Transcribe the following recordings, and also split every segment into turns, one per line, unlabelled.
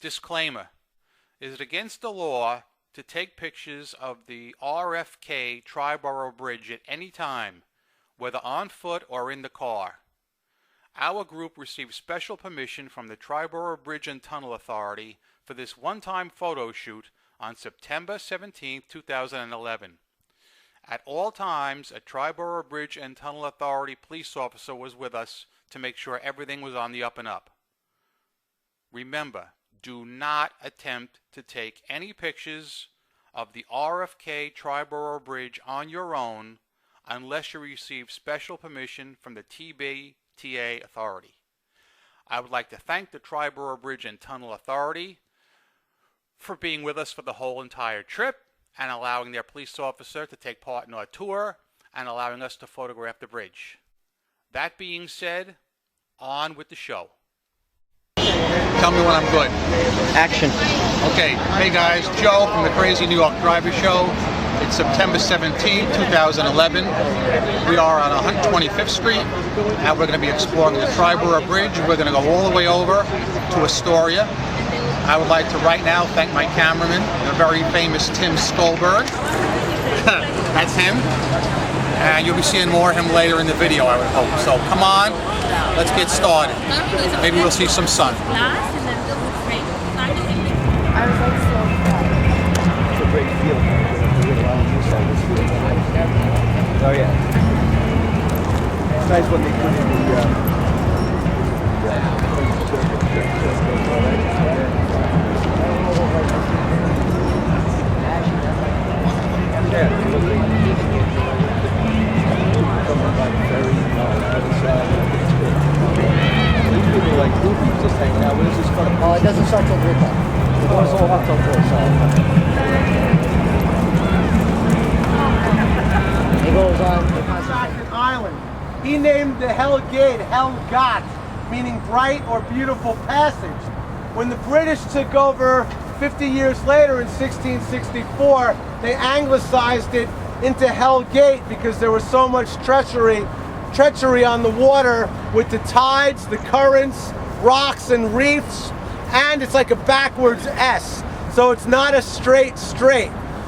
Disclaimer. Is it against the law to take pictures of the RFK Triboro Bridge at any time, whether on foot or in the car? Our group received special permission from the Triboro Bridge and Tunnel Authority for this one-time photo shoot on September 17, 2011. At all times, a Triboro Bridge and Tunnel Authority police officer was with us to make sure everything was on the up and up. Remember, do not attempt to take any pictures of the RFK Triboro Bridge on your own unless you receive special permission from the TBTA Authority. I would like to thank the Triboro Bridge and Tunnel Authority for being with us for the whole entire trip and allowing their police officer to take part in our tour and allowing us to photograph the bridge. That being said, on with the show. Tell me when I'm good.
Action.
Okay, hey guys, Joe from the Crazy New York Driver Show. It's September 17, 2011. We are on 125th Street, and we're going to be exploring the Triboro Bridge. We're going to go all the way over to Astoria. I would like to right now thank my cameraman, the very famous Tim Stolberg. That's him. And you'll be seeing more of him later in the video, I would hope. So come on, let's get started. Maybe we'll see some sun.
It's
a great feeling. Oh yeah. It's nice when they put in like groupies just hanging out. When is this fun? Oh, it doesn't start till 3 o'clock. It goes all up till 4, so. It goes on.
Staten Island. He named the Hell Gate Hell-Gat, meaning bright or beautiful passage. When the British took over 50 years later in 1664, they anglicized it into Hell Gate because there was so much treachery on the water with the tides, the currents, rocks and reefs, and it's like a backwards S. So it's not a straight.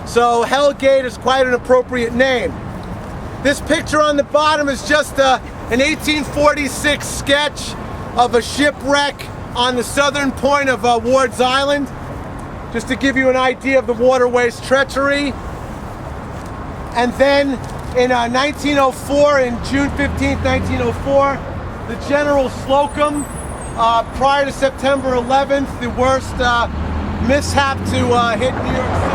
So Hell Gate is quite an appropriate name. This picture on the bottom is just an 1846 sketch of a shipwreck on the southern point of Ward's Island, just to give you an idea of the waterway's treachery. And then in 1904, in June 15th, 1904, the General Slocum, prior to September 11th, the worst mishap to hit New York City.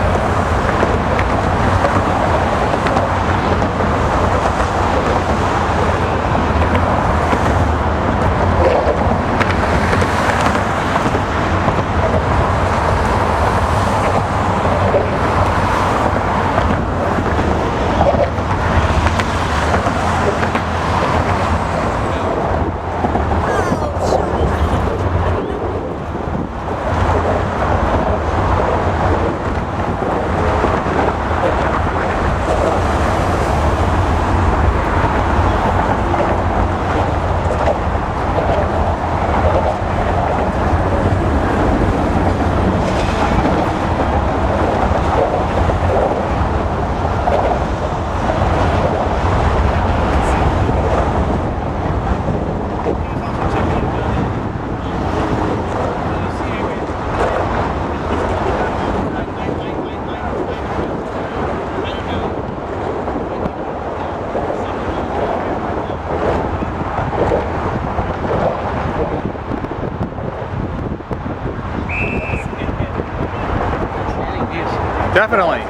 Definitely.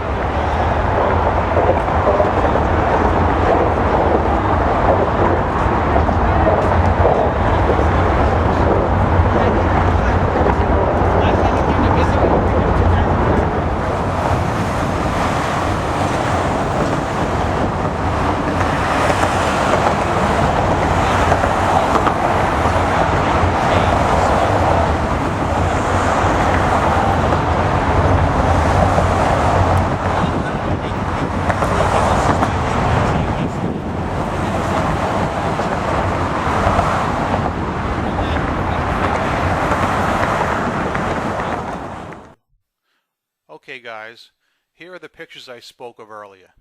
Okay guys, here are the pictures I spoke of earlier.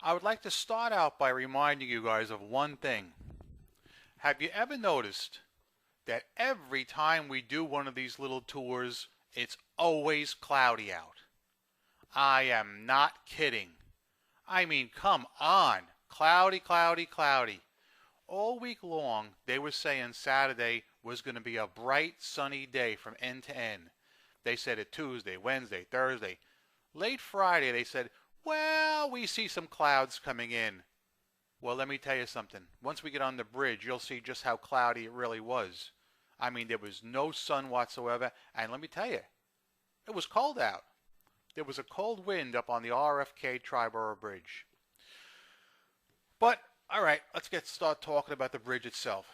I would like to start out by reminding you guys of one thing. Have you ever noticed that every time we do one of these little tours, it's always cloudy out? I am not kidding. I mean, come on. Cloudy, cloudy, cloudy. All week long, they were saying Saturday was going to be a bright, sunny day from end to end. They said it Tuesday, Wednesday, Thursday. Late Friday, they said, well, we see some clouds coming in. Well, let me tell you something. Once we get on the bridge, you'll see just how cloudy it really was. I mean, there was no sun whatsoever. And let me tell you, it was cold out. There was a cold wind up on the RFK Triboro Bridge. But, all right, let's start talking about the bridge itself.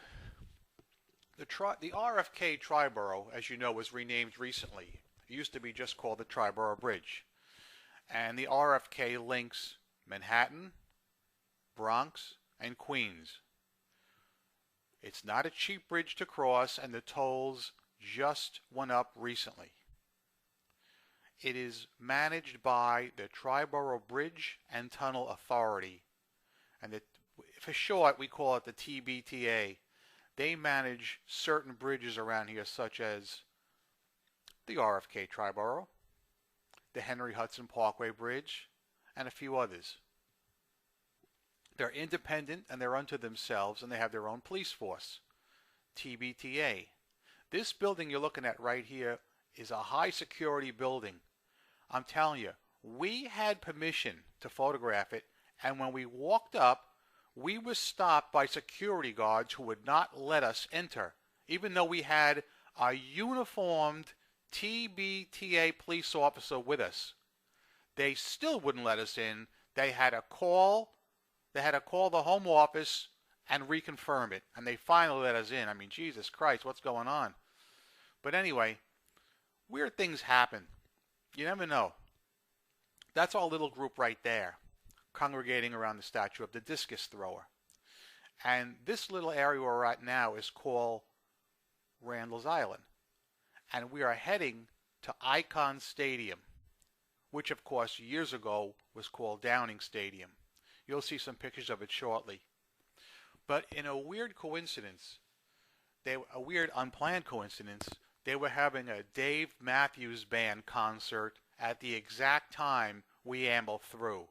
The RFK Triboro, as you know, was renamed recently. It used to be just called the Triboro Bridge. And the RFK links Manhattan, Bronx, and Queens. It's not a cheap bridge to cross, and the tolls just went up recently. It is managed by the Triboro Bridge and Tunnel Authority, and for short we call it the TBTA. They manage certain bridges around here, such as the RFK Triboro, the Henry Hudson Parkway Bridge, and a few others. They're independent and they're unto themselves, and they have their own police force, TBTA. This building you're looking at right here is a high security building. I'm telling you, we had permission to photograph it, and when we walked up, we were stopped by security guards who would not let us enter, even though we had a uniformed TBTA police officer with us. They still wouldn't let us in. They had to call the home office and reconfirm it, and they finally let us in. I mean, Jesus Christ, what's going on? But anyway, weird things happen. You never know. That's our little group right there, congregating around the statue of the discus thrower. And this little area we're at now is called Randall's Island. And we are heading to Icon Stadium, which of course years ago was called Downing Stadium. You'll see some pictures of it shortly. But in a weird coincidence, a weird unplanned coincidence, they were having a Dave Matthews Band concert at the exact time we ambled through.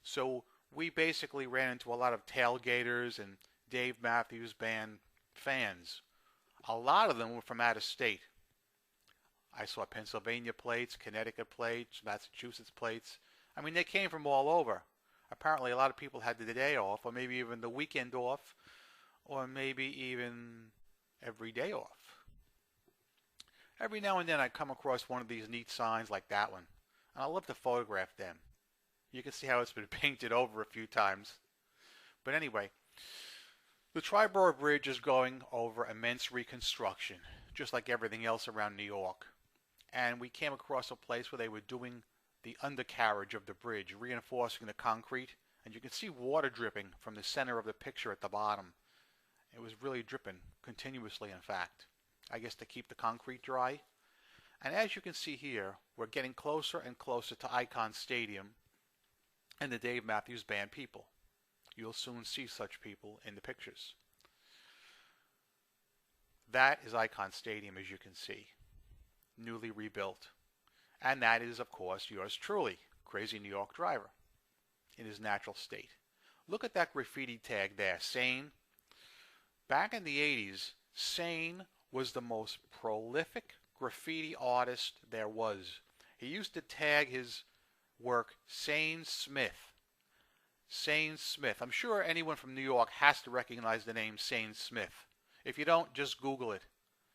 So we basically ran into a lot of tailgaters and Dave Matthews Band fans. A lot of them were from out of state. I saw Pennsylvania plates, Connecticut plates, Massachusetts plates. I mean, they came from all over. Apparently a lot of people had the day off, or maybe even the weekend off, or maybe even every day off. Every now and then I come across one of these neat signs like that one, and I love to photograph them. You can see how it's been painted over a few times. But anyway, the Triboro Bridge is going over immense reconstruction, just like everything else around New York. And we came across a place where they were doing the undercarriage of the bridge, reinforcing the concrete, and you can see water dripping from the center of the picture at the bottom. It was really dripping continuously, in fact, I guess to keep the concrete dry. And as you can see here, we're getting closer and closer to Icon Stadium and the Dave Matthews Band people. You'll soon see such people in the pictures. That is Icon Stadium, as you can see, newly rebuilt. And that is, of course, yours truly, Crazy New York Driver, in his natural state. Look at that graffiti tag there, Sane. Back in the 80s, Sane was the most prolific graffiti artist there was. He used to tag his work Sane Smith. Sane Smith. I'm sure anyone from New York has to recognize the name Sane Smith. If you don't, just Google it.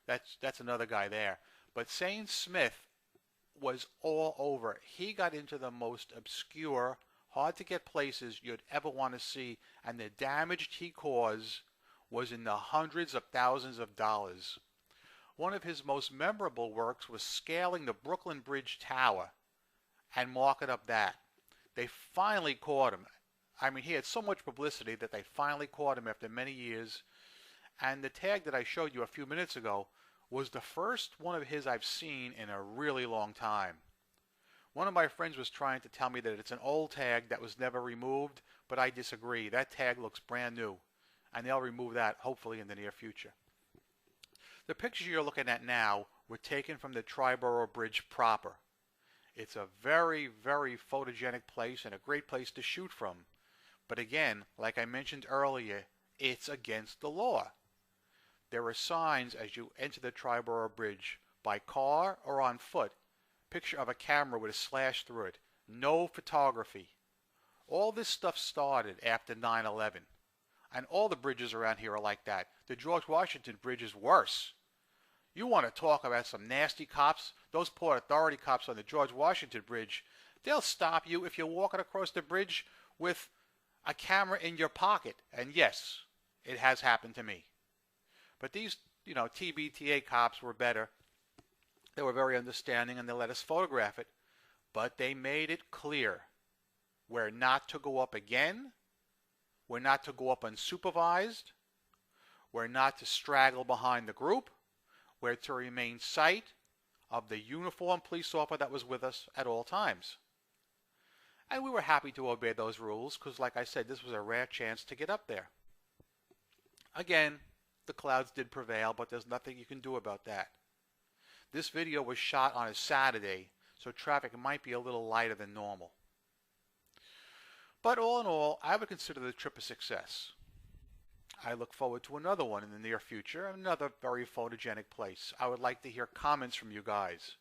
That's another guy there. But Sane Smith was all over. He got into the most obscure, hard to get places you'd ever want to see, and the damage he caused was in the hundreds of thousands of dollars. One of his most memorable works was scaling the Brooklyn Bridge Tower and marking up that. They finally caught him. I mean, he had so much publicity that they finally caught him after many years. And the tag that I showed you a few minutes ago was the first one of his I've seen in a really long time. One of my friends was trying to tell me that it's an old tag that was never removed, but I disagree. That tag looks brand new, and they'll remove that hopefully in the near future. The pictures you're looking at now were taken from the Triboro Bridge proper. It's a very, very photogenic place and a great place to shoot from. But again, like I mentioned earlier, it's against the law. There are signs as you enter the Triboro Bridge, by car or on foot, picture of a camera with a slash through it. No photography. All this stuff started after 9/11. And all the bridges around here are like that. The George Washington Bridge is worse. You want to talk about some nasty cops? Those Port Authority cops on the George Washington Bridge, they'll stop you if you're walking across the bridge with a camera in your pocket. And yes, it has happened to me. But these, TBTA cops were better. They were very understanding and they let us photograph it. But they made it clear we're not to go up again. We're not to go up unsupervised. We're not to straggle behind the group. We're to remain sight of the uniformed police officer that was with us at all times. And we were happy to obey those rules because, like I said, this was a rare chance to get up there. Again, the clouds did prevail, but there's nothing you can do about that. This video was shot on a Saturday, so traffic might be a little lighter than normal. But all in all, I would consider the trip a success. I look forward to another one in the near future, another very photogenic place. I would like to hear comments from you guys.